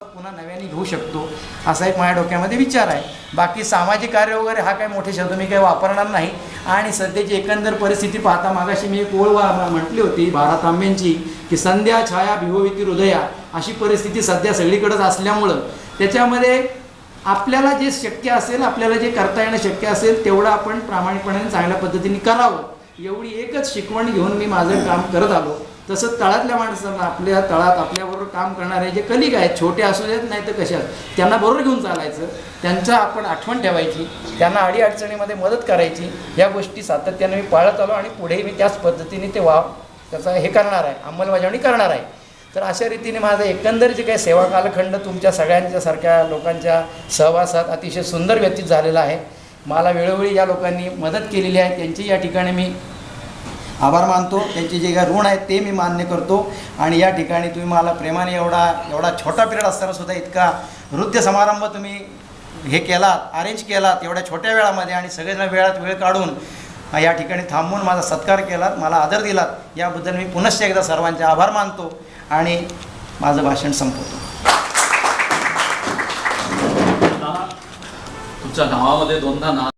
पुन्हा नव्याने घेऊ शकतो असा एक माझ्या डोक्यामध्ये विचार आहे. बाकी सामाजिक कार्य वगैरे हा काय मोठे शब्द मी काही वापरणार नाही. आणि सध्याची एकंदर परिस्थिती पाहता मागाशी मी एक ओळ म्हटली होती भारत तांब्यांची की संध्या छाया भिवोविती हृदया, अशी परिस्थिती सध्या सगळीकडेच असल्यामुळं त्याच्यामध्ये आपल्याला जे शक्य असेल, आपल्याला जे करता येणं शक्य असेल तेवढं आपण प्रामाणिकपणे चांगल्या पद्धतीने करावं, एवढी एकच शिकवण घेऊन मी माझं काम करत आलो. तसंच तळातल्या माणसांना, आपल्या तळात आपल्याबरोबर काम करणारे जे कलिग आहेत, छोटे असू देत नाही तर कशा, त्यांना बरोबर घेऊन चालायचं, त्यांचा आपण आठवण ठेवायची, त्यांना अडीअडचणीमध्ये मदत करायची. या गोष्टी सातत्याने मी पाळत आलो आणि पुढेही मी त्याच पद्धतीने ते त्याचा हे करणार आहे, अंमलबजावणी करणार आहे. तर अशा रीतीने माझं एकंदर जे काही सेवा कालखंड तुमच्या सगळ्यांच्यासारख्या लोकांच्या सहवासात अतिशय सुंदर व्यतीत झालेला आहे. मला वेळोवेळी या लोकांनी मदत केलेली आहे, त्यांची या ठिकाणी मी आभार मानतो. त्यांचे जे काही ऋण आहेत ते मी मान्य करतो. आणि या ठिकाणी तुम्ही मला प्रेमाने एवढा छोटा पिरियड असताना सुद्धा इतका नृत्य समारंभ तुम्ही हे केलात, अरेंज केलात एवढ्या छोट्या वेळामध्ये, आणि सगळेजण वेळ काढून या ठिकाणी थांबून माझा सत्कार केलात, मला आदर दिलात, याबद्दल मी पुनश्च एकदा सर्वांचे आभार मानतो आणि माझं भाषण संपवतो. तुमच्या नावामध्ये दोनदा